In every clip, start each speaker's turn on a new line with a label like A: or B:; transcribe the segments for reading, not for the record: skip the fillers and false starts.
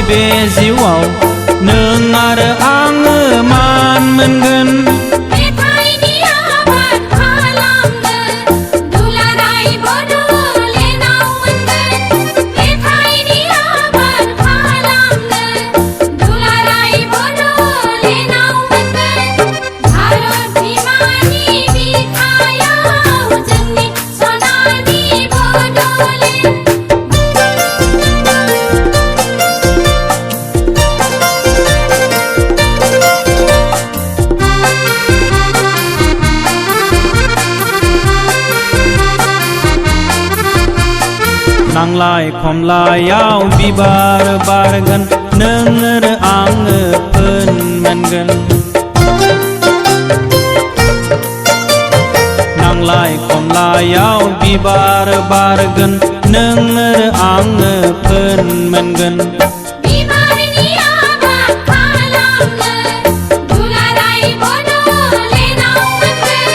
A: बे जिउआव नों आरो आङो मान मोनगोन।
B: मेथाइनि आबाद खालामगोन दुलाराय बड'लेण्डआव मोनगोन। मेथाइनि आबाद खालामगोन दुलाराय बड'लेण्डआव मोनगोन। भारत बिमानि बिखायाव जोंनि सनानि बड'लेण्ड।
A: नांलाय खमलायाव बिबार बारगोन नों आरो आङो फोन मोनगोन। नांलाय खमलायाव बिबार बारगोन नों आरो आङो फोन मोनगोन।
B: बिबारनि आबाद खालामगोन दुलाराय बड'लेण्डआव मोनगोन।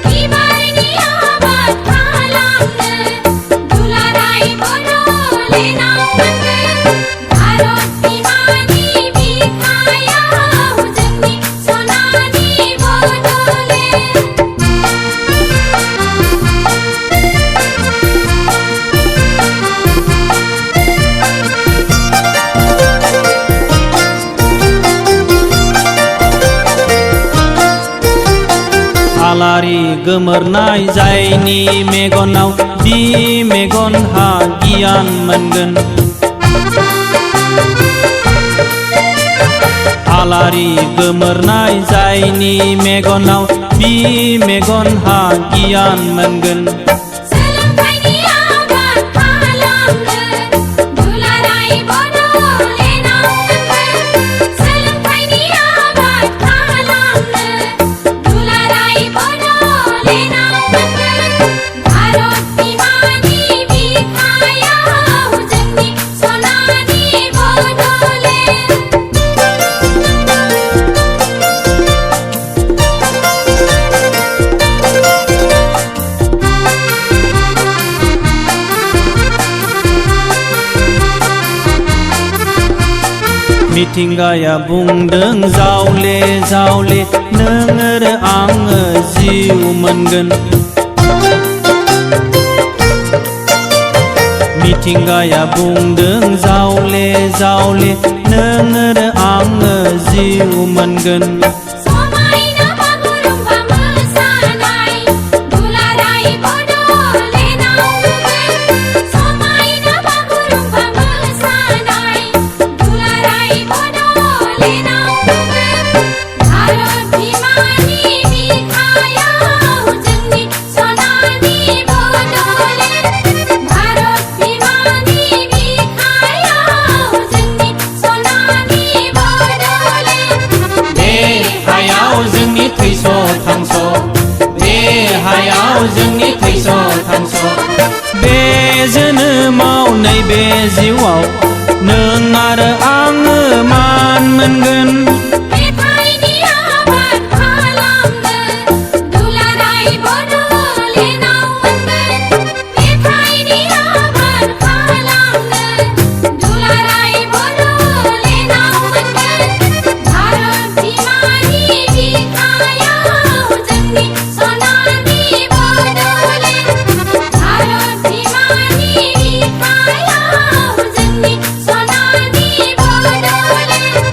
B: बिबारनि आबाद खालामगोन दुलाराय बड'लेण्डआव मोनगोन। भारत बिमानि बिखायाव जोंनि सनानि बड'लेण्ड।
A: आलारि गोमोरनाय जायनि मेगनाव बि मेगनहा गियान मोनगोन। आलारि गोमोरनाय जायनि मेगनाव बि मेगनहा गियान मोनगोन।
B: सोलोंथाइनि आबाद खालामगोन दुलाराय बड'लेण्डआव मोनगोन। सोलोंथाइनि आबाद खालामगोन दुलाराय बड'लेण्डआव मोनगोन। भारत बिमानि बिखायाव जोंनि सनानि बड'लेण्ड।
A: मिथिंगाया बुंदों जावले जावले नों आरो आङो जिउ मोनगोन। मिथिंगाया बुंदों जावले जावले नों आरो आङो जिउ मोनगोन।
B: समायना बागुरुम्बा मोसानाय दुलाराय बड'लेण्डआव मोनगोन। समायना बागुरुम्बा मोसानाय दुलाराय बड'लेण्डआव मोनगोन। भारत बिमानि बिखायाव जोंनि सनानि बड'लेण्ड। भारत बिमानि बिखायाव जोंनि सनानि बड'लेण्ड।
A: बे हायाव जोंनि थैस' थांस' बे हायाव जोंनि थैस' थांस' बे जोनोमाव नैबे जिउआव नों आरो आङो मान मोनगोन।
B: मेथाइनि आबाद खालामगोन दुलाराय बड'लेण्डआव मोनगोन। मेथाइनि आबाद खालामगोन दुलाराय बड'लेण्डआव मोनगोन। भारत बिमानि बिखायाव जोंनि सनानि बड'लेण्ड। भारत बिमानि बिखायाव जोंनि सनानि बड'लेण्ड।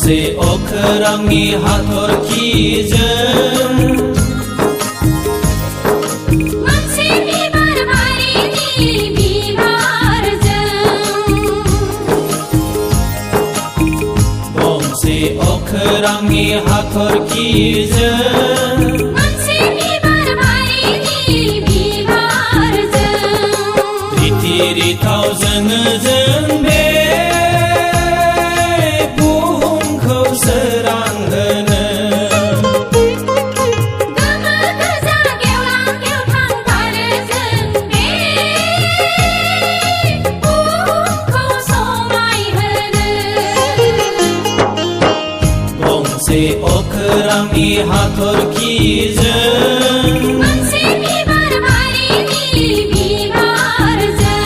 A: गंसे अखोरांनि हाथरखिजों
B: मोनसे बिबार बारिनि बिबारजों
A: गंसे अखोरांनि हाथरखिजों
B: मोनसे बिबार बारिनि बिबारजों
A: रिथि रिथाव जोङो जों बे बुहुमखौ सोरांहोनो
B: गोमो गोजा गेवलां गेवथां बारो जों बे बुहुमखौ समायहोनो
A: गंसे अखोरांनि हाथरखिजों
B: मोनसे बिबार बारिनि बिबारजों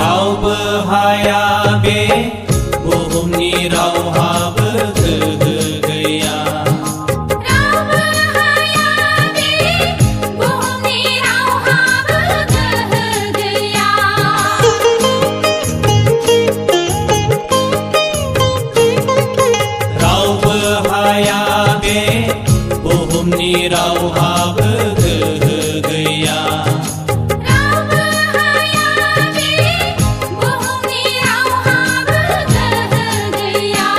A: रावबो हाया बे बुहुमनि रावहाबो गोहो गैया
B: रावबो हाया बे बुहुमनि रावहाबो गोहो गैया
A: रावबो हाया बे बुहुमनि रावहाबो गोहो गैया
B: रावबो हाया बे बुहुमनि रावहाबो गोहो गैया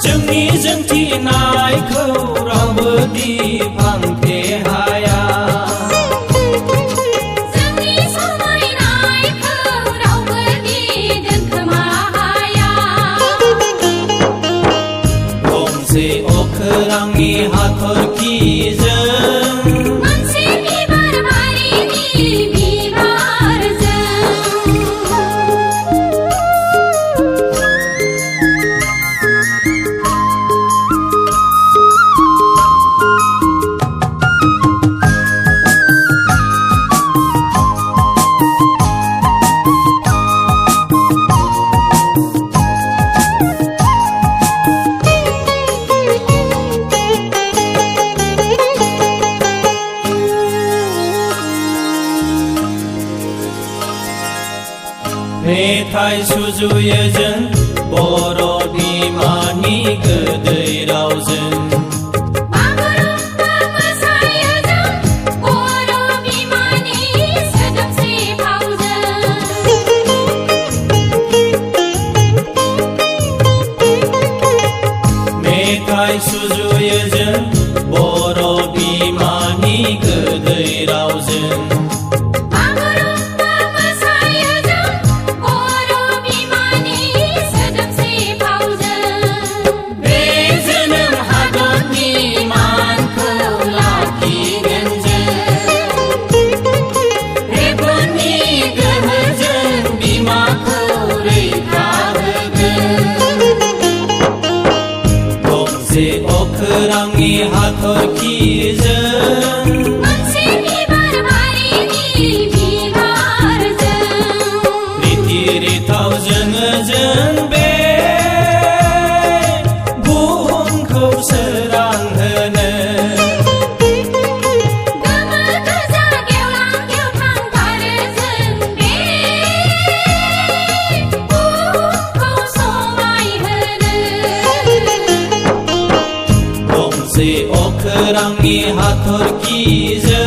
A: जोंनि जोंथिनायखौ रावबो दिफांथे हाया
B: जोंनि समायनायखौ रावबो दोनखोमा हाया
A: गंसे अखोरांनि हाथरखिजों
B: मोनसे बिबार बारिनि बिबारजों
A: मेथाइ सुजुयो जों बर' बिमानि गोदै रावजों
B: बागुरुम्बा मोसायो जों बर' बिमानि सोदोमस्रि फावजों
A: मेथाइ सुजुयो जों बर' बिमानि गोदै रावजों
B: बागुरुम्बा मोसायो जों बर' बिमानि सोदोमस्रि फावजों
A: बे जोनोम हादरनि मानखौ लाखिगोन जों रेबगननि गोहोजों बिमाखौ रैखा होगोन गंसे अखोरांनि हाथरखिजों
B: मोनसे बिबार बारिनि बिबारजों
A: रिथि रिथाव जोङो जों बे बुहुमखौ सोरांहोनो
B: गोमो गोजा गेवलां गेवथां बारो जों बे बुहुमखौ समायहोनो
A: गंसे अखोरांनि हाथरखिजों